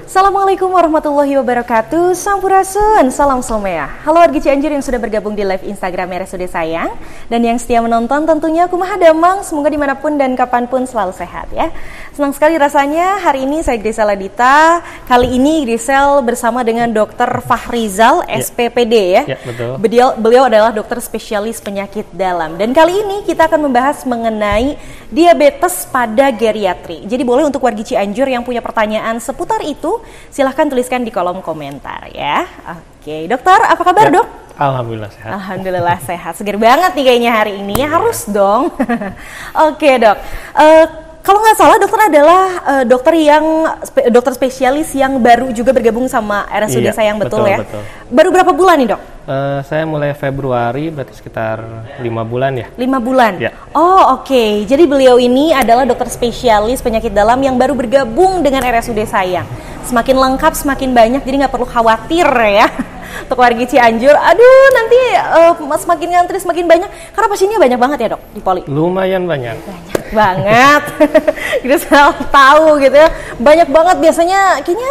Assalamualaikum warahmatullahi wabarakatuh. Sampurasun, salam Solmea. Halo warga Cianjur yang sudah bergabung di live Instagram RSUD Sayang, dan yang setia menonton tentunya kumaha damang, semoga dimanapun dan kapanpun selalu sehat ya. Senang sekali rasanya hari ini saya Grisel Adita. Kali ini Grisel bersama dengan Dr. Fahrizal SPPD ya. Ya, betul. Beliau adalah dokter spesialis penyakit dalam, dan kali ini kita akan membahas mengenai diabetes pada geriatri. Jadi boleh untuk warga Cianjur yang punya pertanyaan seputar itu, silahkan tuliskan di kolom komentar ya. Oke, dokter, apa kabar dok? Alhamdulillah sehat. Alhamdulillah sehat, seger banget nih kayaknya hari ini ya, harus dong. Oke dok, kalau nggak salah dokter adalah dokter spesialis yang baru juga bergabung sama RSUD Sayang, betul ya? Betul. Baru berapa bulan nih dok? Saya mulai Februari, berarti sekitar 5 bulan ya. 5 bulan? Ya. Oh oke. Jadi beliau ini adalah dokter spesialis penyakit dalam yang baru bergabung dengan RSUD Sayang. Semakin lengkap, semakin banyak, jadi nggak perlu khawatir ya. Untuk warga Cianjur, aduh nanti semakin ngantri semakin banyak. Karena pasiennya banyak banget ya dok di Poli? Lumayan banyak. Banyak banget. Kita selalu tahu gitu ya. Banyak banget biasanya, kayaknya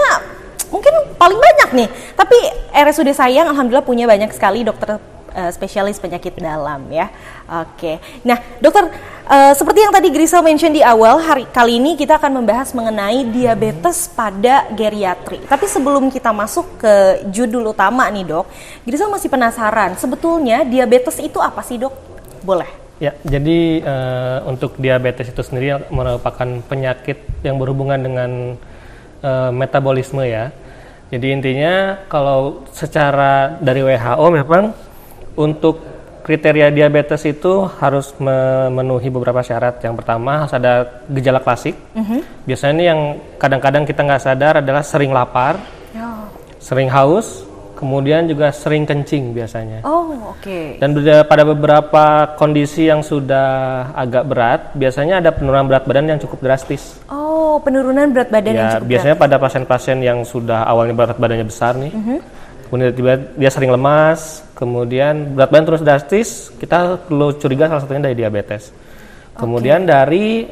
mungkin paling banyak nih. Tapi RSUD Sayang alhamdulillah punya banyak sekali dokter spesialis penyakit dalam ya. Oke. Nah dokter, seperti yang tadi Grisel mention di awal, kali ini kita akan membahas mengenai diabetes pada geriatri. Tapi sebelum kita masuk ke judul utama nih dok, Grisel masih penasaran, sebetulnya diabetes itu apa sih dok? Boleh? Ya, jadi untuk diabetes itu sendiri merupakan penyakit yang berhubungan dengan metabolisme ya. Jadi intinya kalau secara dari WHO memang untuk kriteria diabetes itu harus memenuhi beberapa syarat. Yang pertama harus ada gejala klasik. Biasanya ini yang kadang-kadang kita nggak sadar adalah sering lapar, sering haus, kemudian juga sering kencing biasanya. Oh, oke. Dan pada beberapa kondisi yang sudah agak berat, biasanya ada penurunan berat badan yang cukup drastis. Oh, penurunan berat badan yang cukup biasanya pada pasien-pasien yang sudah awalnya berat badannya besar nih, kemudian tiba-tiba dia sering lemas, kemudian berat badan terus drastis, kita perlu curiga salah satunya dari diabetes. Kemudian dari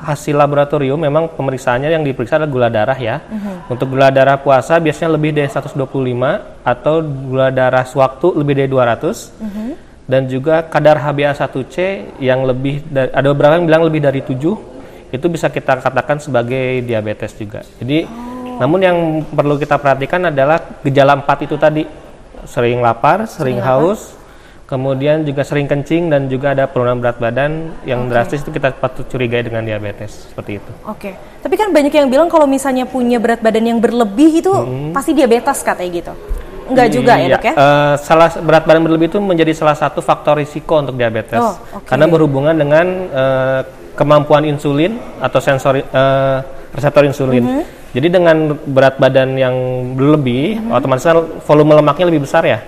hasil laboratorium, memang pemeriksaannya yang diperiksa adalah gula darah ya. Untuk gula darah puasa biasanya lebih dari 125, atau gula darah sewaktu lebih dari 200. Dan juga kadar HbA1c yang lebih dari, ada beberapa yang bilang lebih dari 7, itu bisa kita katakan sebagai diabetes juga. Jadi namun yang perlu kita perhatikan adalah gejala 4 itu tadi. Sering lapar, sering haus, kemudian juga sering kencing, dan juga ada penurunan berat badan yang drastis, itu kita patut curigai dengan diabetes, seperti itu. Oke. Tapi kan banyak yang bilang kalau misalnya punya berat badan yang berlebih itu pasti diabetes katanya gitu. Enggak juga ya dok ya? Berat badan berlebih itu menjadi salah satu faktor risiko untuk diabetes. Karena berhubungan dengan kemampuan insulin atau reseptor insulin. Jadi dengan berat badan yang berlebih, otomatis volume lemaknya lebih besar ya.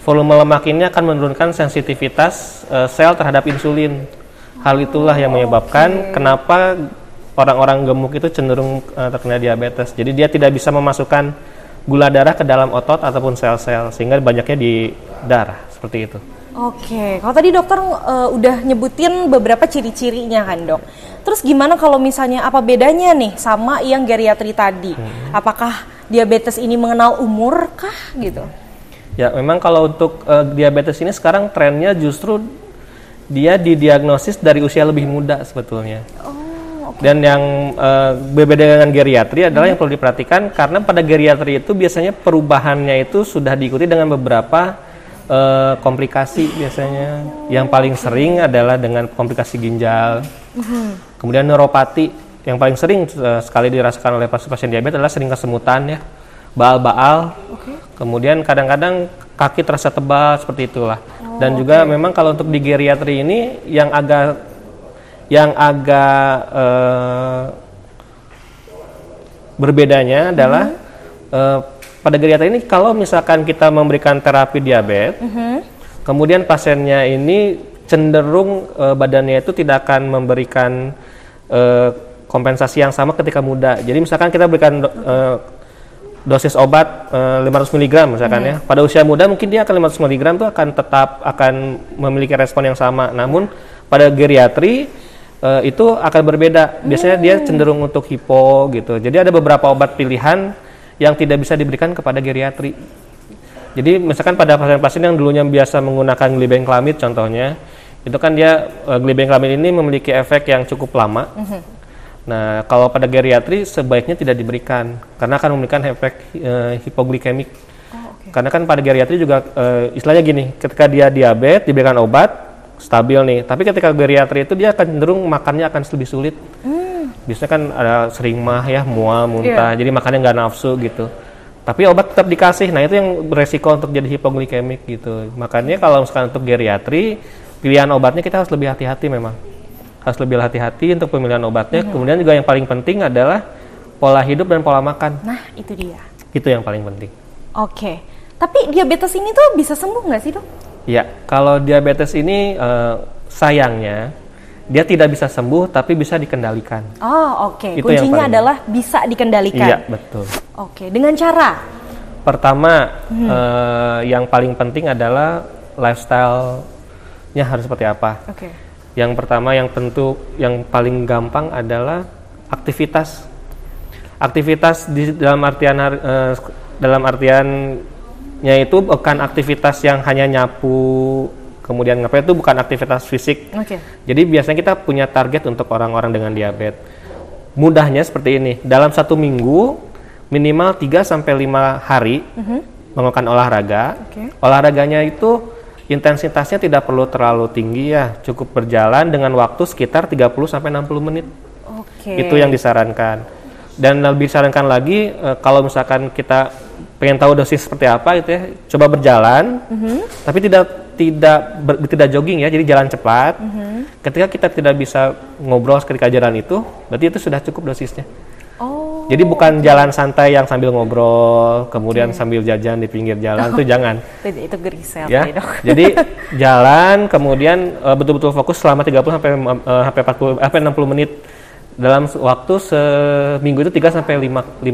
Volume lemak ini akan menurunkan sensitivitas sel terhadap insulin. Hal itulah yang menyebabkan kenapa orang-orang gemuk itu cenderung terkena diabetes. Jadi dia tidak bisa memasukkan gula darah ke dalam otot ataupun sel-sel, sehingga banyaknya di darah, seperti itu. Oke, kalau tadi dokter udah nyebutin beberapa ciri-cirinya kan dok. Terus gimana kalau misalnya apa bedanya nih sama yang geriatri tadi? Apakah diabetes ini mengenal umur kah gitu? Ya memang kalau untuk diabetes ini sekarang trennya justru dia didiagnosis dari usia lebih muda sebetulnya. Dan yang berbeda dengan geriatri adalah yang perlu diperhatikan, karena pada geriatri itu biasanya perubahannya itu sudah diikuti dengan beberapa komplikasi biasanya. Yang paling sering adalah dengan komplikasi ginjal. Kemudian neuropati yang paling sering sekali dirasakan oleh pasien diabetes adalah sering kesemutan ya, baal-baal. Kemudian kadang-kadang kaki terasa tebal, seperti itulah. Dan juga memang kalau untuk di geriatri ini yang agak berbedanya adalah pada geriatri ini kalau misalkan kita memberikan terapi diabetes, kemudian pasiennya ini cenderung badannya itu tidak akan memberikan kompensasi yang sama ketika muda. Jadi misalkan kita berikan dosis obat 500 mg misalkan ya, pada usia muda mungkin dia akan 500 mg itu akan memiliki respon yang sama. Namun pada geriatri itu akan berbeda. Biasanya dia cenderung untuk hipo gitu. Jadi ada beberapa obat pilihan yang tidak bisa diberikan kepada geriatri. Jadi misalkan pada pasien-pasien yang dulunya biasa menggunakan glibenclamid contohnya, itu kan dia glibenclamid ini memiliki efek yang cukup lama. Nah, kalau pada geriatri sebaiknya tidak diberikan karena akan memberikan efek hipoglikemik. Karena kan pada geriatri juga istilahnya gini, ketika dia diabetes diberikan obat stabil nih, tapi ketika geriatri itu dia akan cenderung makannya akan lebih sulit. Biasanya kan ada sering mah ya, mual, muntah, jadi makannya nggak nafsu gitu. Tapi obat tetap dikasih, nah itu yang beresiko untuk jadi hipoglikemik gitu. Makanya kalau misalkan untuk geriatri, pilihan obatnya kita harus lebih hati-hati memang. Harus lebih hati-hati untuk pemilihan obatnya. Kemudian juga yang paling penting adalah pola hidup dan pola makan. Nah, itu dia. Itu yang paling penting. Oke. Tapi diabetes ini tuh bisa sembuh nggak sih, Dok? Ya, kalau diabetes ini sayangnya dia tidak bisa sembuh tapi bisa dikendalikan. Oh, oke. Itu Kuncinya adalah bisa dikendalikan. Iya, betul. Oke, dengan cara? Pertama, yang paling penting adalah lifestyle-nya harus seperti apa. Oke. Yang pertama yang tentu yang paling gampang adalah aktivitas. Aktivitas di dalam artiannya itu bukan aktivitas yang hanya nyapu kemudian ngapain, itu bukan aktivitas fisik. Jadi biasanya kita punya target untuk orang-orang dengan diabetes. Mudahnya seperti ini, dalam 1 minggu minimal 3-5 hari melakukan olahraga. Olahraganya itu intensitasnya tidak perlu terlalu tinggi ya, cukup berjalan dengan waktu sekitar 30-60 menit. Itu yang disarankan. Dan lebih disarankan lagi kalau misalkan kita pengen tahu dosis seperti apa gitu ya, coba berjalan, tapi tidak jogging ya, jadi jalan cepat. Ketika kita tidak bisa ngobrol ketika jalan itu, berarti itu sudah cukup dosisnya. Jadi bukan jalan santai yang sambil ngobrol, kemudian sambil jajan di pinggir jalan, itu jangan. Itu gerisel ya. Dok. Jadi jalan, kemudian betul-betul fokus selama 30-60 menit. Dalam waktu seminggu itu 3-5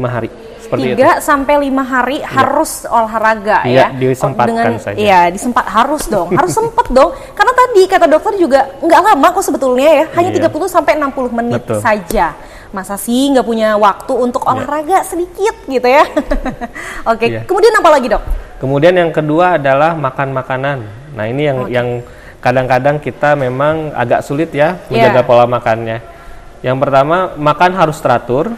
hari. Seperti 3-5 hari harus olahraga ya. Disempatkan saja. Iya, harus dong. Harus sempat dong. Karena tadi kata dokter juga nggak lama kok sebetulnya ya. Hanya 30-60 menit saja. Masa sih nggak punya waktu untuk olahraga sedikit gitu ya. Oke. Kemudian apa lagi, Dok? Kemudian yang kedua adalah makan makanan. Nah, ini yang kadang-kadang kita memang agak sulit ya menjaga pola makannya. Yang pertama, makan harus teratur.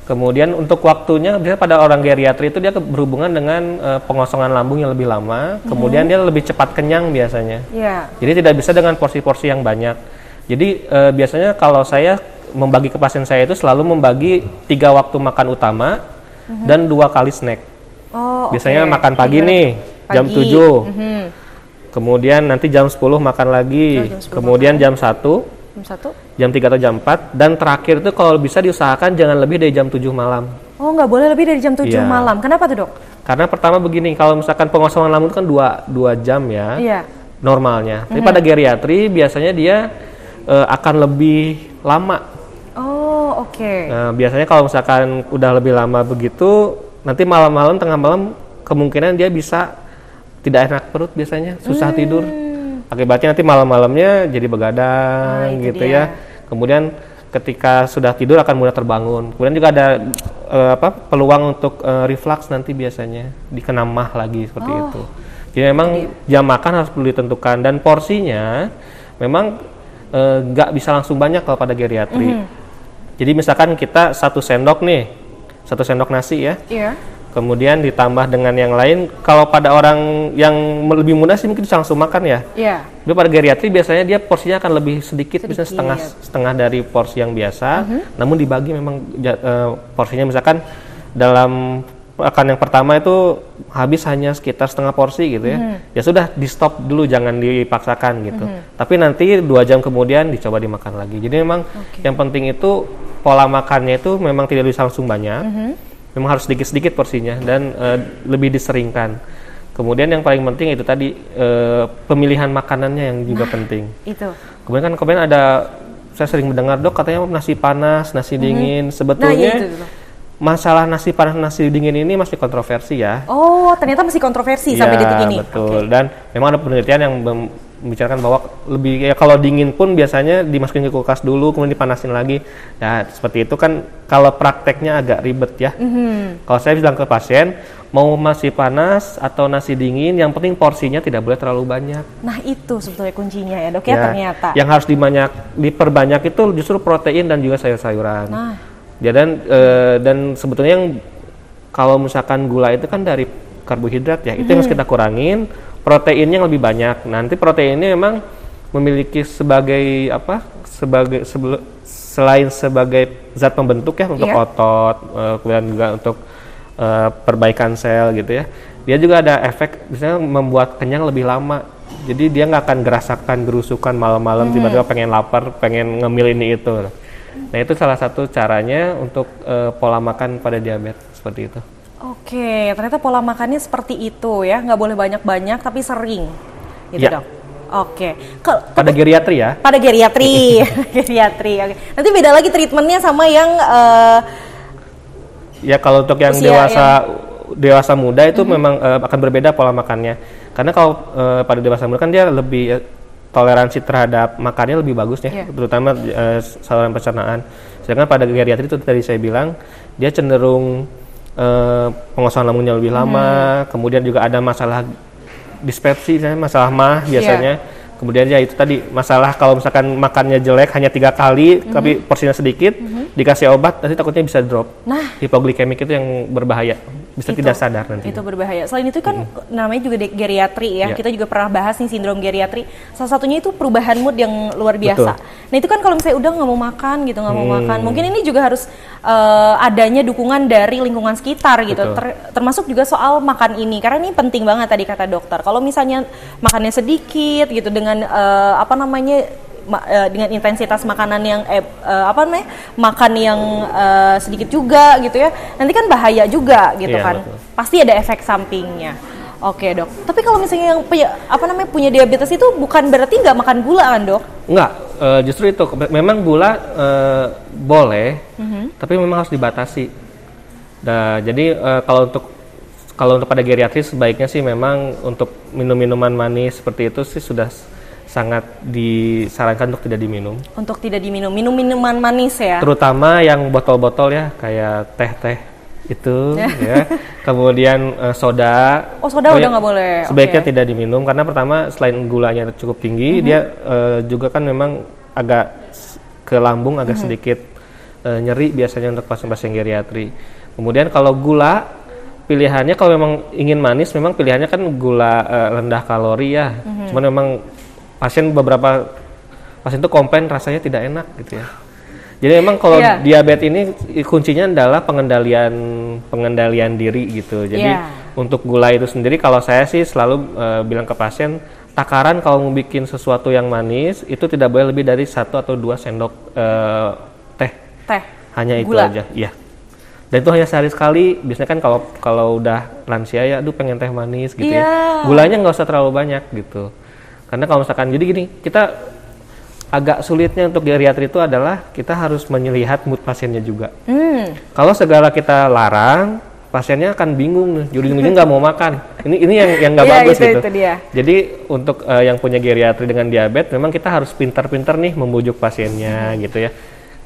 Kemudian untuk waktunya, biasanya pada orang geriatri itu dia berhubungan dengan pengosongan lambung yang lebih lama. Kemudian dia lebih cepat kenyang biasanya. Jadi tidak bisa dengan porsi-porsi yang banyak. Jadi biasanya kalau saya membagi ke pasien saya itu selalu membagi 3 waktu makan utama dan 2 kali snack. Biasanya makan pagi nih, jam 7. Kemudian nanti jam 10 makan lagi. Kemudian jam 1. Jam 3 atau jam 4, dan terakhir itu kalau bisa diusahakan jangan lebih dari jam 7 malam. Nggak boleh lebih dari jam 7 malam. Kenapa tuh, Dok? Karena pertama begini, kalau misalkan pengosongan lambung itu kan 2 jam ya, normalnya. Tapi pada geriatri biasanya dia akan lebih lama. Nah, biasanya kalau misalkan udah lebih lama begitu, nanti malam-malam, tengah malam, kemungkinan dia bisa tidak enak perut biasanya, susah tidur. Akibatnya nanti malam-malamnya jadi begadang gitu ya. Kemudian ketika sudah tidur akan mudah terbangun. Kemudian juga ada peluang untuk reflux nanti biasanya dikena mah lagi seperti itu. Jadi memang jam makan harus perlu ditentukan, dan porsinya memang nggak bisa langsung banyak kalau pada geriatri. Jadi misalkan kita 1 sendok nih, 1 sendok nasi ya. Kemudian ditambah dengan yang lain. Kalau pada orang yang lebih muda sih mungkin bisa langsung makan ya. Tapi pada geriatri biasanya dia porsinya akan lebih sedikit. Misalnya setengah dari porsi yang biasa. Namun dibagi memang porsinya, misalkan dalam makan yang pertama itu habis hanya sekitar setengah porsi gitu ya. Ya sudah, di stop dulu, jangan dipaksakan gitu. Tapi nanti 2 jam kemudian dicoba dimakan lagi. Jadi memang yang penting itu pola makannya itu memang tidak bisa langsung banyak. Memang harus sedikit-sedikit porsinya dan lebih diseringkan. Kemudian yang paling penting itu tadi pemilihan makanannya yang juga penting. Kemudian ada, saya sering mendengar, Dok, katanya nasi panas, nasi dingin. Sebetulnya masalah nasi panas, nasi dingin ini masih kontroversi ya. Ternyata masih kontroversi sampai detik ini. Betul. Dan memang ada penelitian yang membicarakan bahwa lebih ya kalau dingin pun biasanya dimasukin ke kulkas dulu kemudian dipanasin lagi. Nah, seperti itu kan kalau prakteknya agak ribet ya. Kalau saya bilang ke pasien mau masih panas atau nasi dingin, yang penting porsinya tidak boleh terlalu banyak. Nah, itu sebetulnya kuncinya ya, Dok ya, ternyata. Yang harus diperbanyak itu justru protein dan juga sayur-sayuran. Nah. Dan sebetulnya yang kalau misalkan gula itu kan dari karbohidrat ya, itu yang harus kita kurangin. Proteinnya yang lebih banyak. Nanti proteinnya memang memiliki sebagai apa? Selain sebagai zat pembentuk ya untuk otot, kemudian juga untuk perbaikan sel gitu ya. Dia juga ada efek misalnya membuat kenyang lebih lama. Jadi dia nggak akan gerasakan gerusukan malam-malam tiba-tiba pengen lapar, pengen ngemil ini itu. Nah, itu salah satu caranya untuk pola makan pada diabetes seperti itu. Oke, ternyata pola makannya seperti itu ya, nggak boleh banyak-banyak tapi sering, gitu Dok. Oke. Pada geriatri ya? Pada geriatri, geriatri. Oke. Nanti beda lagi treatmentnya sama yang ya kalau untuk yang dewasa muda itu memang akan berbeda pola makannya. Karena kalau pada dewasa muda kan dia lebih toleransi terhadap makannya lebih bagus ya, terutama saluran pencernaan. Sedangkan pada geriatri itu tadi saya bilang dia cenderung pengosongan lambungnya lebih lama, kemudian juga ada masalah dispepsi, masalah MAH biasanya. Kemudian ya itu tadi masalah kalau misalkan makannya jelek hanya 3 kali tapi porsinya sedikit, dikasih obat nanti takutnya bisa drop. Nah, hipoglikemik itu yang berbahaya, bisa tidak sadar nanti. Itu berbahaya. Selain itu kan namanya juga geriatri ya. Kita juga pernah bahas nih sindrom geriatri. Salah satunya itu perubahan mood yang luar biasa. Betul. Nah, itu kan kalau misalnya udah nggak mau makan gitu, nggak mau makan. Mungkin ini juga harus adanya dukungan dari lingkungan sekitar gitu. Termasuk juga soal makan ini karena ini penting banget tadi kata dokter. Kalau misalnya makannya sedikit gitu dengan dengan intensitas makanan yang makan yang sedikit juga gitu ya, nanti kan bahaya juga gitu kan. Betul. Pasti ada efek sampingnya. Oke Dok, tapi kalau misalnya yang punya diabetes itu bukan berarti nggak makan gula kan Dok? Nggak, justru itu memang gula boleh, tapi memang harus dibatasi. Nah, jadi kalau untuk pada geriatri sebaiknya sih memang untuk minum-minuman manis seperti itu sih sudah sangat disarankan untuk tidak diminum. Untuk tidak diminum, minum minuman manis ya? Terutama yang botol-botol ya, kayak teh-teh itu ya. Kemudian soda. Oh, soda udah nggak boleh. Sebaiknya tidak diminum karena pertama selain gulanya cukup tinggi, dia juga kan memang agak ke lambung agak sedikit nyeri biasanya untuk pasien-pasien geriatri. Kemudian kalau gula pilihannya kalau memang ingin manis memang pilihannya kan gula rendah kalori ya. Cuman memang beberapa pasien itu komplain rasanya tidak enak gitu ya. Jadi memang kalau diabetes ini kuncinya adalah pengendalian diri gitu. Jadi untuk gula itu sendiri kalau saya sih selalu bilang ke pasien takaran kalau mau bikin sesuatu yang manis itu tidak boleh lebih dari 1 atau 2 sendok teh. Hanya itu aja. Iya. Dan itu hanya sehari sekali. Biasanya kan kalau udah lansia ya, aduh pengen teh manis gitu ya. Gulanya nggak usah terlalu banyak gitu. Karena kalau misalkan jadi gini, kita agak sulitnya untuk geriatri itu adalah kita harus melihat mood pasiennya juga. Kalau segala kita larang, pasiennya akan bingung nih, ujung-ujungnya nggak mau makan. Ini yang nggak bagus gitu. Itu dia. Jadi untuk yang punya geriatri dengan diabetes, memang kita harus pintar-pintar nih membujuk pasiennya gitu ya.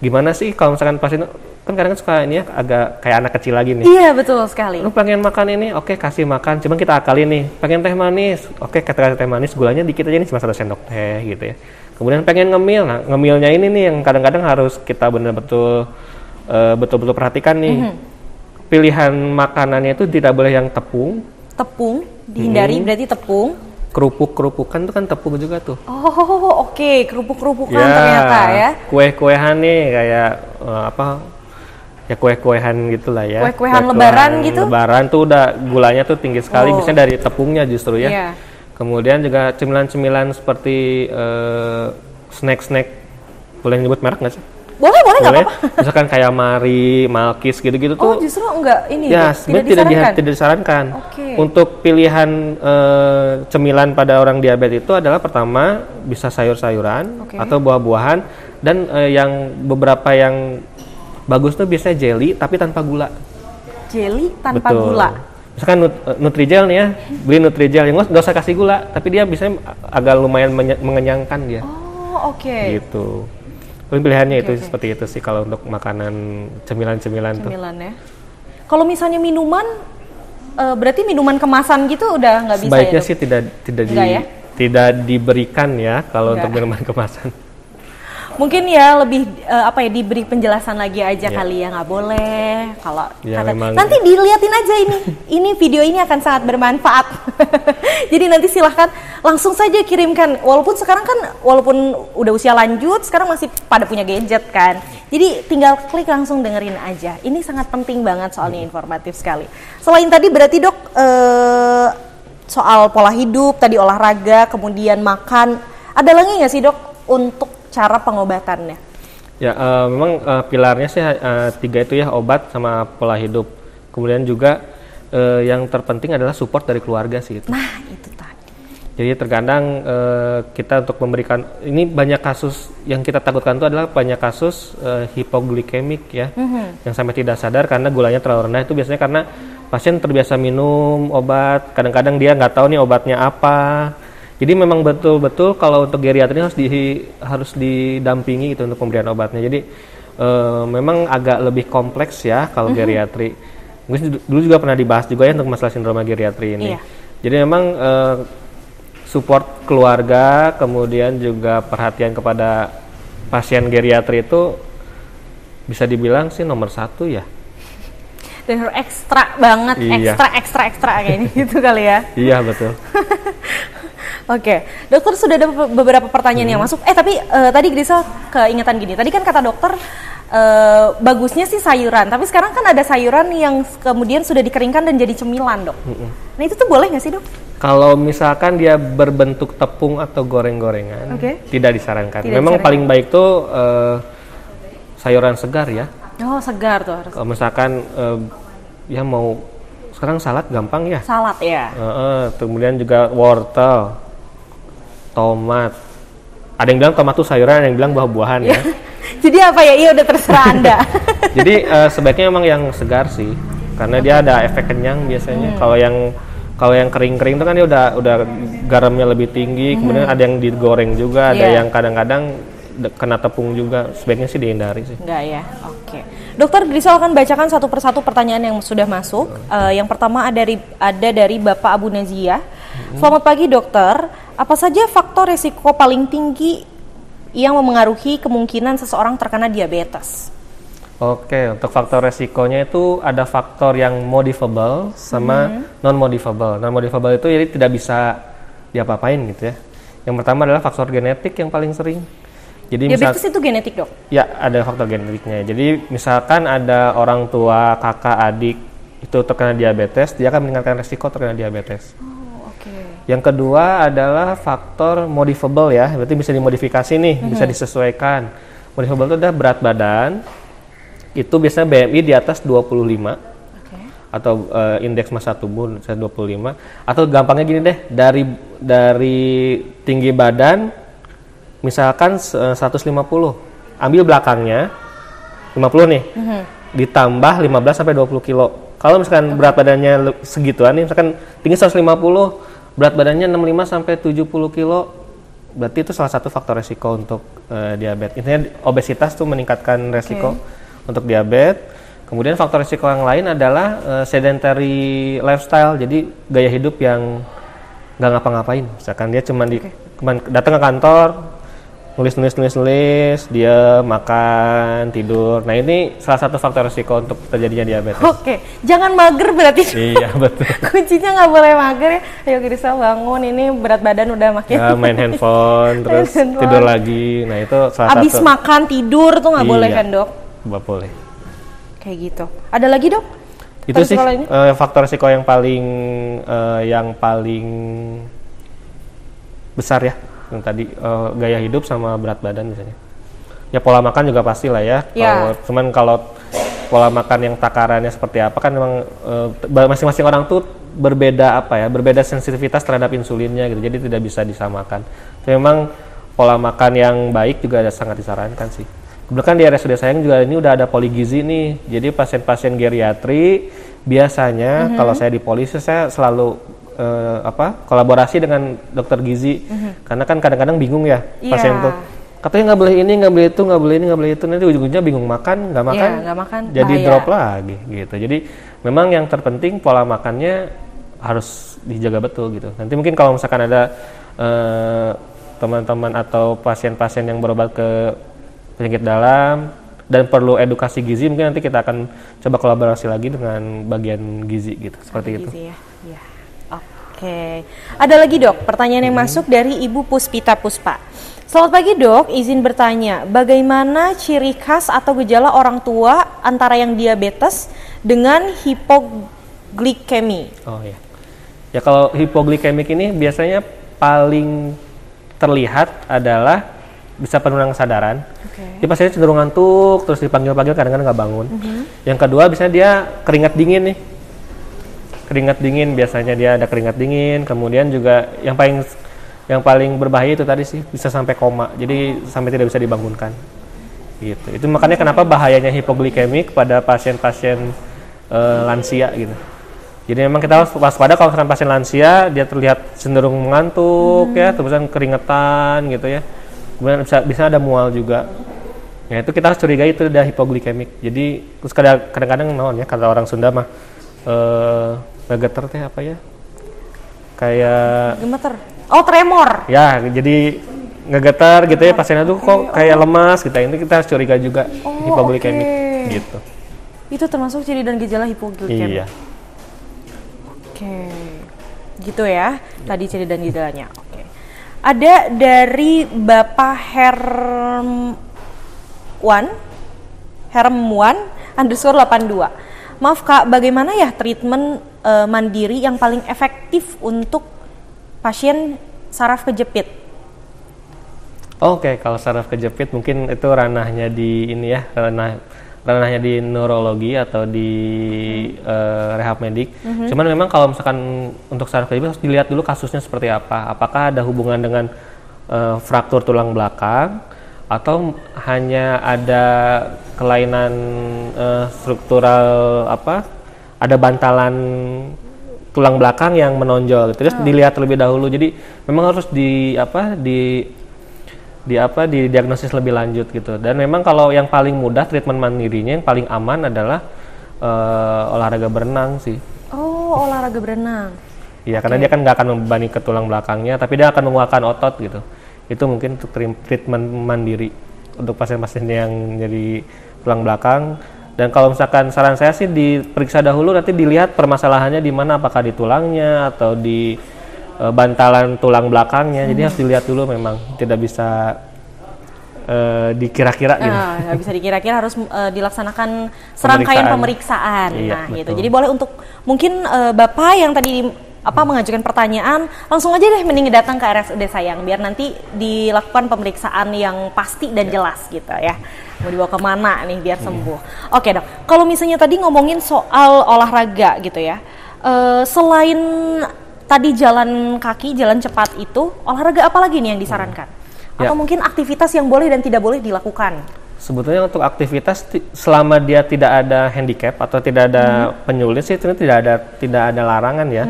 Gimana sih kalau misalkan pasien kan kadang suka ini ya agak kayak anak kecil lagi nih. Iya betul sekali. Lu pengen makan ini, oke kasih makan. Cuman kita akalin nih, pengen teh manis, oke kata teh manis gulanya dikit aja nih cuma 1 sendok teh gitu ya. Kemudian pengen ngemil, nah ngemilnya ini nih yang kadang-kadang harus kita betul-betul perhatikan nih. Pilihan makanannya itu tidak boleh yang tepung. Tepung dihindari berarti tepung. Kerupuk-kerupukan itu kan tepung juga tuh. Oh oke. Kerupuk-kerupukan ternyata ya. Kue-kuehan nih kayak ya kue-kuehan gitulah ya. Kue-kuehan lebaran gitu. Lebaran tuh udah gulanya tuh tinggi sekali, biasanya dari tepungnya justru ya. Kemudian juga cemilan-cemilan seperti snack-snack, boleh nyebut merek nggak sih? Boleh nggak apa-apa. Misalkan kayak Mari, Malkis gitu-gitu tuh. Oh justru enggak ini ya, tidak disarankan. Untuk pilihan cemilan pada orang diabetes itu adalah pertama bisa sayur-sayuran atau buah-buahan dan yang beberapa yang bagus tuh biasanya jelly tapi tanpa gula. Jelly tanpa gula. misalkan Nutrijel nih ya, beli Nutrijel yang nggak usah kasih gula, tapi dia biasanya agak lumayan mengenyangkan dia. Oh, oke. Gitu. Paling pilihannya itu seperti itu sih kalau untuk makanan cemilan-cemilan tuh. Cemilan ya. Kalau misalnya minuman, berarti minuman kemasan gitu udah nggak bisa ya? Sebaiknya sih tidak diberikan ya kalau untuk minuman kemasan. Mungkin ya lebih diberi penjelasan lagi aja kali ya, nggak boleh kalau ya, nanti diliatin aja ini video ini akan sangat bermanfaat. Jadi nanti silahkan langsung saja kirimkan, walaupun sekarang kan walaupun udah usia lanjut sekarang masih pada punya gadget kan, jadi tinggal klik langsung dengerin aja. Ini sangat penting banget soalnya, informatif sekali. Selain tadi berarti dok soal pola hidup tadi, olahraga, kemudian makan, ada lagi nggak sih dok untuk cara pengobatannya? Ya memang pilarnya sih 3 itu ya, obat sama pola hidup. Kemudian juga yang terpenting adalah support dari keluarga sih itu. Nah itu tadi. Jadi terkadang kita untuk memberikan, ini banyak kasus yang kita takutkan itu adalah banyak kasus hipoglikemik ya, yang sampai tidak sadar karena gulanya terlalu rendah. Itu biasanya karena pasien terbiasa minum obat, kadang-kadang dia nggak tahu nih obatnya apa. Jadi memang betul-betul kalau untuk geriatri harus didampingi gitu untuk pemberian obatnya. Jadi memang agak lebih kompleks ya kalau geriatri. Mungkin dulu juga pernah dibahas juga ya untuk masalah sindroma geriatri ini. Iya. Jadi memang support keluarga, kemudian juga perhatian kepada pasien geriatri itu bisa dibilang sih nomor 1 ya. Dan ekstra banget, iya. ekstra kayaknya gitu kali ya. Iya betul. Oke, dokter sudah ada beberapa pertanyaan yang masuk. Tapi tadi Grisel keingetan gini. Tadi kan kata dokter bagusnya sih sayuran, tapi sekarang kan ada sayuran yang kemudian sudah dikeringkan dan jadi cemilan, dok. Nah itu tuh boleh nggak sih, dok? Kalau misalkan dia berbentuk tepung atau goreng-gorengan, tidak disarankan. Memang paling baik tuh sayuran segar ya. Oh segar tuh harus. Kalau misalkan ya mau sekarang salad gampang ya. Salad ya. Kemudian juga wortel, tomat. Ada yang bilang tomat tuh sayuran, ada yang bilang buah-buahan ya. Jadi apa ya? Iya udah terserah Anda. Jadi sebaiknya memang yang segar sih, karena dia ada efek kenyang biasanya. Kalau yang kering-kering itu kan dia udah garamnya lebih tinggi, kemudian ada yang digoreng juga, ada yang kadang-kadang kena tepung juga. Sebaiknya sih dihindari sih. Enggak ya. Oke. Dokter Grisel akan bacakan satu persatu pertanyaan yang sudah masuk. Yang pertama ada dari Bapak Abu Nazia. Selamat pagi dokter. Apa saja faktor resiko paling tinggi yang memengaruhi kemungkinan seseorang terkena diabetes? Oke, untuk faktor resikonya itu ada faktor yang modifiable sama non-modifiable. Non-modifiable itu jadi tidak bisa diapa-apain gitu ya. Yang pertama adalah faktor genetik yang paling sering. Jadi diabetes itu genetik, dok? Ya, ada faktor genetiknya. Jadi misalkan ada orang tua, kakak, adik itu terkena diabetes, dia akan meningkatkan resiko terkena diabetes. Yang kedua adalah faktor modifiable ya, berarti bisa dimodifikasi nih, bisa disesuaikan. Modifiable itu adalah berat badan, itu biasanya BMI di atas 25, atau indeks massa tubuh di atas 25, atau gampangnya gini deh, dari tinggi badan, misalkan 150, ambil belakangnya 50 nih, ditambah 15-20 kilo. Kalau misalkan berat badannya segituan nih, misalkan tinggi 150, berat badannya 65-70 kilo, berarti itu salah satu faktor resiko untuk diabetes. Intinya obesitas tuh meningkatkan resiko untuk diabetes. Kemudian faktor resiko yang lain adalah sedentary lifestyle, jadi gaya hidup yang nggak ngapa-ngapain. Misalkan dia cuma datang ke kantor, nulis, dia makan, tidur. Nah ini salah satu faktor resiko untuk terjadinya diabetes. Oke, jangan mager berarti. Iya betul. Kuncinya nggak boleh mager ya. Ayo Grisel bangun, ini berat badan udah makin. Ya, main handphone, terus tidur lagi. Nah itu salah abis satu. Makan tidur tuh nggak boleh kan dok? Nggak boleh. Kayak gitu. Ada lagi dok? Itu sih faktor resiko yang paling besar ya. Yang tadi gaya hidup sama berat badan misalnya. Ya pola makan juga pasti lah ya. Cuman kalau pola makan yang takarannya seperti apa kan memang masing-masing orang tuh berbeda berbeda sensitivitas terhadap insulinnya gitu. Jadi tidak bisa disamakan. Memang pola makan yang baik juga sangat disarankan sih. Kebetulan di RSUD Sayang juga ini udah ada poligizi nih. Jadi pasien-pasien geriatri biasanya kalau saya di poli saya selalu kolaborasi dengan dokter gizi. Karena kan kadang-kadang bingung ya pasien tuh. Katanya nggak boleh ini, nggak boleh itu, nggak boleh ini, nggak boleh itu. Nanti ujung-ujungnya bingung makan, nggak makan, jadi bahaya. Drop lagi gitu. Jadi memang yang terpenting pola makannya harus dijaga betul gitu. Nanti mungkin kalau misalkan ada teman-teman atau pasien-pasien yang berobat ke penyakit dalam dan perlu edukasi gizi, mungkin nanti kita akan coba kolaborasi lagi dengan bagian gizi gitu, seperti itu. Ya. Ya. Oke. Ada lagi dok, pertanyaan yang masuk dari Ibu Puspita Puspa. Selamat pagi dok, izin bertanya, bagaimana ciri khas atau gejala orang tua antara yang diabetes dengan hipoglikemi? Oh ya, ya kalau hipoglikemik ini biasanya paling terlihat adalah bisa penurunan kesadaran. Dia pasiennya cenderung ngantuk, terus dipanggil-panggil kadang-kadang nggak bangun. Yang kedua biasanya dia keringat dingin nih, keringat dingin biasanya dia ada keringat dingin. Kemudian juga yang paling berbahaya itu tadi sih bisa sampai koma, jadi sampai tidak bisa dibangunkan gitu. Itu makanya kenapa bahayanya hipoglikemik pada pasien-pasien lansia gitu. Jadi memang kita harus waspada kalau misalkan pasien lansia dia terlihat cenderung mengantuk ya, terusan keringetan gitu ya. Kemudian bisa ada mual juga. Ya itu kita harus curigai itu ada hipoglikemik. Jadi terus kadang-kadang ya kata orang Sunda mah ngegeter teh apa ya? Kayak gemeter. Oh, tremor. Ya, jadi ngegetar gitu ya pasiennya tuh kok kayak lemas gitu. Ini kita harus curiga juga hipoglikemik gitu. Itu termasuk ciri dan gejala hipoglikemik. Iya. Oke. Gitu ya. Tadi ciri dan gejalanya. Oke. Ada dari Bapak Hermwan _82. Maaf Kak, bagaimana ya treatment mandiri yang paling efektif untuk pasien saraf kejepit? Oke, kalau saraf kejepit mungkin itu ranahnya di ini ya, ranahnya di neurologi atau di rehab medik. Cuman memang kalau misalkan untuk saraf kejepit harus dilihat dulu kasusnya seperti apa. Apakah ada hubungan dengan fraktur tulang belakang atau hanya ada kelainan struktural ada bantalan tulang belakang yang menonjol, terus dilihat terlebih dahulu. Jadi memang harus didiagnosis lebih lanjut gitu. Dan memang kalau yang paling mudah treatment mandirinya yang paling aman adalah olahraga berenang sih. Oh, olahraga berenang. Iya, karena dia kan nggak akan membebani ke tulang belakangnya, tapi dia akan menguatkan otot gitu. Itu mungkin untuk treatment mandiri untuk pasien-pasien yang jadi tulang belakang. Dan kalau misalkan saran saya sih diperiksa dahulu, nanti dilihat permasalahannya di mana, apakah di tulangnya atau di bantalan tulang belakangnya. Jadi harus dilihat dulu, memang tidak bisa dikira-kira gitu. Nggak bisa dikira-kira, harus dilaksanakan serangkaian pemeriksaan. Iya, nah gitu. Jadi boleh untuk mungkin Bapak yang tadi mengajukan pertanyaan, langsung aja deh mending datang ke RSUD Sayang biar nanti dilakukan pemeriksaan yang pasti dan jelas gitu ya. Mau dibawa kemana nih biar sembuh. Oke dok, kalau misalnya tadi ngomongin soal olahraga gitu ya, selain tadi jalan kaki, jalan cepat itu, olahraga apa lagi nih yang disarankan? Atau mungkin aktivitas yang boleh dan tidak boleh dilakukan? Sebetulnya untuk aktivitas selama dia tidak ada handicap atau tidak ada penyulit sih itu tidak ada larangan ya.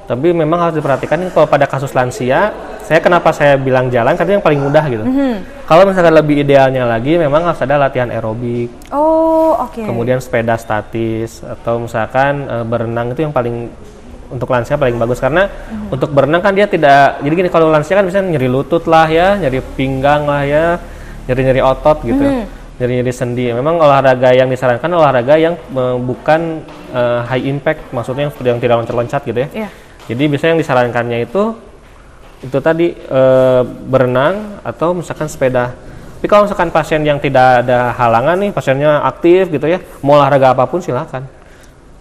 Tapi memang harus diperhatikan kalau pada kasus lansia, kenapa saya bilang jalan karena yang paling mudah gitu. Kalau misalkan lebih idealnya lagi memang harus ada latihan aerobik. Oh, oke. Kemudian sepeda statis atau misalkan berenang, itu yang paling untuk lansia paling bagus karena untuk berenang kan dia tidak, jadi gini, kalau lansia kan misalnya nyeri lutut lah ya, nyeri pinggang lah ya, nyeri-nyeri otot gitu, nyeri-nyeri sendi. Memang olahraga yang disarankan olahraga yang bukan high impact, maksudnya yang tidak loncat-loncat gitu ya. Jadi biasanya yang disarankannya itu tadi berenang atau misalkan sepeda. Tapi kalau misalkan pasien yang tidak ada halangan nih, pasiennya aktif gitu ya, mau olahraga apapun silakan.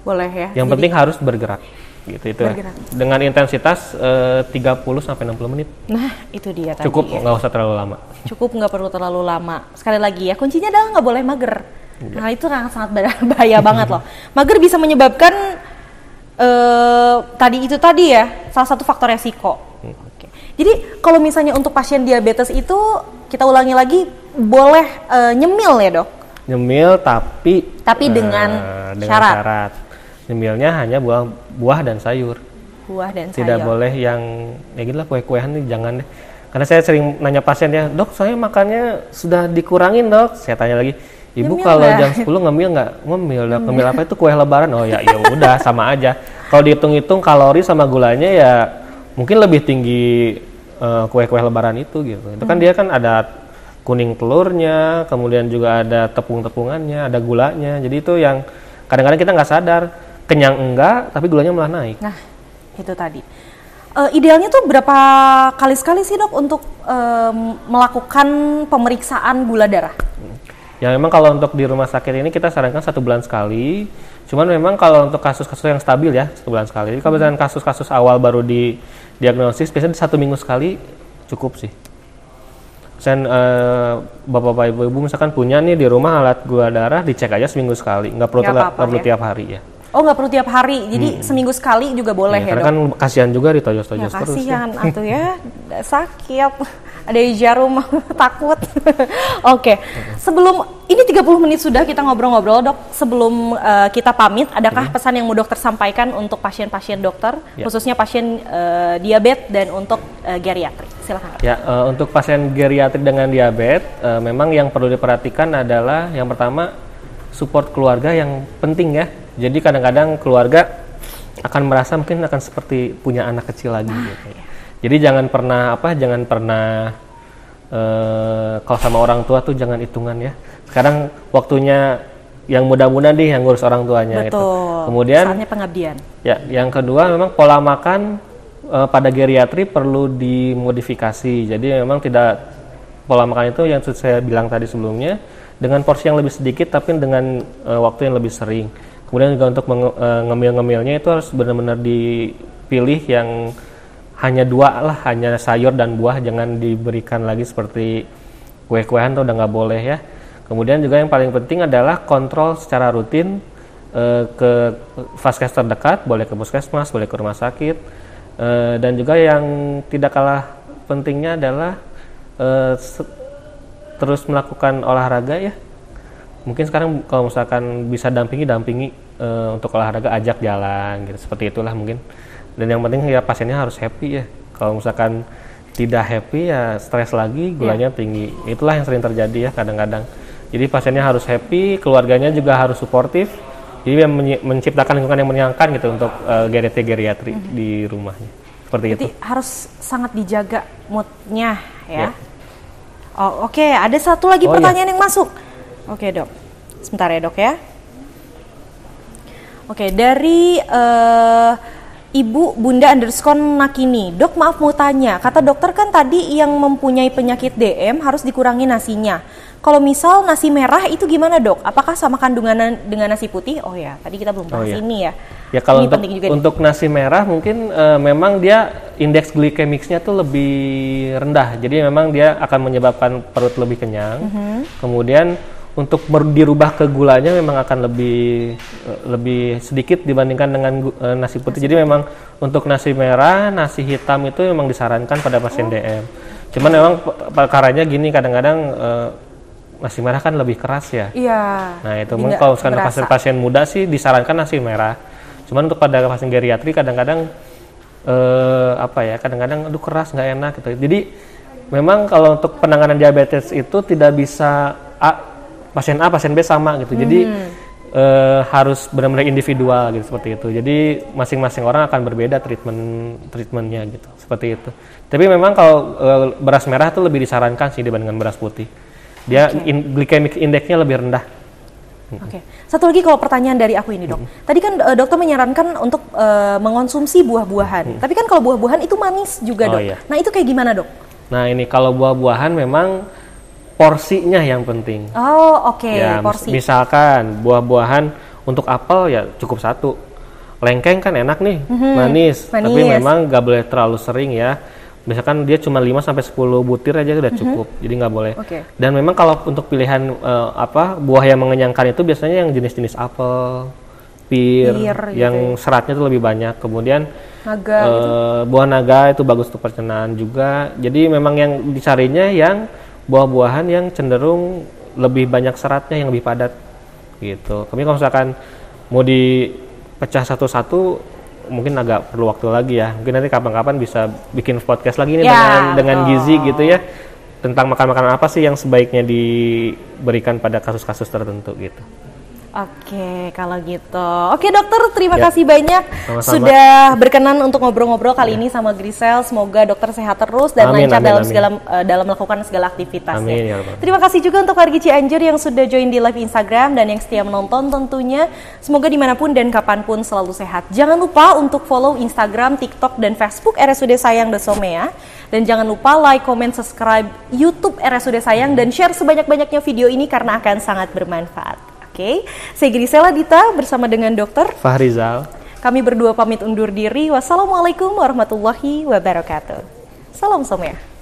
Boleh ya. Yang penting harus bergerak. Gitu itu bergerak. Dengan intensitas 30 sampai 60 menit. Nah, itu dia tadi. Cukup, nggak usah terlalu lama. Cukup, nggak perlu terlalu lama. Sekali lagi ya, kuncinya adalah nggak boleh mager. Nah, itu sangat bahaya banget loh. Mager bisa menyebabkan tadi ya, salah satu faktor resiko. Oke. Jadi kalau misalnya untuk pasien diabetes itu, kita ulangi lagi, boleh nyemil ya dok? Nyemil tapi dengan syarat. Nyemilnya hanya buah dan sayur. Buah dan Tidak sayur. boleh yang ya gitu lah, kue-kuehan nih jangan deh. Karena saya sering nanya pasien ya, dok saya makannya sudah dikurangin dok. Saya tanya lagi, ibu Nyemil kalau nggak? jam 10 ngemil nggak? Ngemil, dok. Ngemil apa itu? Kue lebaran. Oh ya udah sama aja. Kalau dihitung-hitung kalori sama gulanya ya mungkin lebih tinggi kue-kue lebaran itu gitu. Itu kan dia kan ada kuning telurnya, kemudian juga ada tepung-tepungannya, ada gulanya. Jadi itu yang kadang-kadang kita nggak sadar, kenyang enggak, tapi gulanya malah naik. Nah, itu tadi. Idealnya tuh berapa kali sekali sih dok untuk melakukan pemeriksaan gula darah? Ya memang kalau untuk di rumah sakit ini kita sarankan 1 bulan sekali. Cuman memang kalau untuk kasus-kasus yang stabil ya 1 bulan sekali. Jadi kalau misalkan kasus-kasus awal baru didiagnosis, biasanya 1 minggu sekali cukup sih. Misalkan bapak-bapak ibu-ibu misalkan punya nih di rumah alat gula darah, dicek aja seminggu sekali. Nggak perlu tiap hari ya. Oh nggak perlu tiap hari, jadi seminggu sekali juga boleh ya karena dok? kan kasihan juga ditojos-tojos Ya terus. kasihan atuh ya, sakit, ada jarum takut. Oke, sebelum ini 30 menit sudah kita ngobrol-ngobrol dok. Sebelum kita pamit, adakah pesan yang mau dokter sampaikan untuk pasien-pasien dokter, khususnya pasien diabetes dan untuk geriatrik? Silakan. Ya, untuk pasien geriatrik dengan diabetes, memang yang perlu diperhatikan adalah yang pertama support keluarga yang penting ya. Jadi kadang-kadang keluarga akan merasa mungkin akan seperti punya anak kecil lagi gitu. Jadi jangan pernah kalau sama orang tua tuh jangan hitungan ya. Sekarang waktunya yang muda-muda nih yang ngurus orang tuanya. Betul. Gitu. Kemudian saatnya pengabdian. Ya, yang kedua memang pola makan pada geriatri perlu dimodifikasi. Jadi memang tidak pola makan itu yang saya bilang tadi sebelumnya dengan porsi yang lebih sedikit tapi dengan waktu yang lebih sering. Kemudian juga untuk ngemil-ngemilnya itu harus benar-benar dipilih yang hanya 2 lah, hanya sayur dan buah, jangan diberikan lagi seperti kue-kuean tuh udah nggak boleh ya. Kemudian juga yang paling penting adalah kontrol secara rutin ke vaskes terdekat, boleh ke puskesmas, boleh ke rumah sakit, dan juga yang tidak kalah pentingnya adalah terus melakukan olahraga ya. Mungkin sekarang kalau misalkan bisa dampingi untuk olahraga, ajak jalan gitu, seperti itulah mungkin. Dan yang penting ya pasiennya harus happy ya. Kalau misalkan tidak happy ya stres lagi, gulanya tinggi. Itulah yang sering terjadi ya kadang-kadang. Jadi pasiennya harus happy, keluarganya juga harus suportif. Jadi menciptakan lingkungan yang menyenangkan gitu untuk geriatri di rumahnya. Seperti itu. Jadi harus sangat dijaga moodnya ya. Oh, oke, ada satu lagi pertanyaan yang masuk. Oke dok, sebentar ya dok ya. Oke, dari Ibu Bunda _Nakini, dok maaf mau tanya, kata dokter kan tadi yang mempunyai penyakit DM harus dikurangi nasinya. Kalau misal nasi merah itu gimana dok? Apakah sama kandungan dengan nasi putih? Oh ya, tadi kita belum bahas ini ya. Ya kalau ini untuk nasi merah mungkin memang dia indeks glikemiknya tuh lebih rendah. Jadi memang dia akan menyebabkan perut lebih kenyang. Kemudian untuk dirubah ke gulanya memang akan lebih sedikit dibandingkan dengan nasi putih. Jadi memang untuk nasi merah, nasi hitam itu memang disarankan pada pasien DM. Cuman memang perkaranya gini, kadang-kadang nasi merah kan lebih keras ya. Iya. Nah itu mungkin kalau misalkan pasien-pasien muda sih disarankan nasi merah. Cuman untuk pada pasien geriatri kadang-kadang kadang-kadang aduh keras nggak enak gitu. Jadi memang kalau untuk penanganan diabetes itu tidak bisa pasien A, pasien B sama gitu. Jadi harus benar-benar individual gitu, seperti itu. Jadi masing-masing orang akan berbeda treatmentnya gitu, seperti itu. Tapi memang kalau beras merah itu lebih disarankan sih dibandingkan beras putih. Dia glycemic indeksnya lebih rendah. Oke. Satu lagi kalau pertanyaan dari aku ini dok. Tadi kan dokter menyarankan untuk mengonsumsi buah-buahan. Tapi kan kalau buah-buahan itu manis juga dok. Iya. Nah itu kayak gimana dok? Nah ini kalau buah-buahan memang porsinya yang penting. Oh oke. Ya, porsi. Misalkan buah-buahan untuk apel ya cukup 1. Lengkeng kan enak nih, manis. Tapi memang gak boleh terlalu sering ya. Misalkan dia cuma 5-10 butir aja udah cukup, jadi nggak boleh. Dan memang kalau untuk pilihan buah yang mengenyangkan itu biasanya yang jenis-jenis apel, pir yang seratnya itu lebih banyak. Kemudian buah naga itu bagus untuk pencernaan juga. Jadi memang yang dicarinya yang buah-buahan yang cenderung lebih banyak seratnya, yang lebih padat gitu. Kami kalau misalkan mau dipecah satu-satu mungkin agak perlu waktu lagi ya. Mungkin nanti kapan-kapan bisa bikin podcast lagi nih dengan gizi gitu ya. Tentang makan-makanan apa sih yang sebaiknya diberikan pada kasus-kasus tertentu gitu. Oke, kalau gitu. Oke dokter, terima kasih banyak Sama-sama. sudah berkenan untuk ngobrol-ngobrol kali ini sama Grisel. Semoga dokter sehat terus dan lancar dalam melakukan segala aktivitasnya. Amin, ya Rabbal. Terima kasih juga untuk warga Cianjur yang sudah join di live Instagram dan yang setia menonton tentunya. Semoga dimanapun dan kapanpun selalu sehat. Jangan lupa untuk follow Instagram, TikTok, dan Facebook RSUD Sayang Somea. Dan jangan lupa like, comment, subscribe YouTube RSUD Sayang dan share sebanyak-banyaknya video ini karena akan sangat bermanfaat. Oke, saya Grisela Dita bersama dengan Dr. Fahrizal. Kami berdua pamit undur diri. Wassalamualaikum warahmatullahi wabarakatuh. Salam Somea.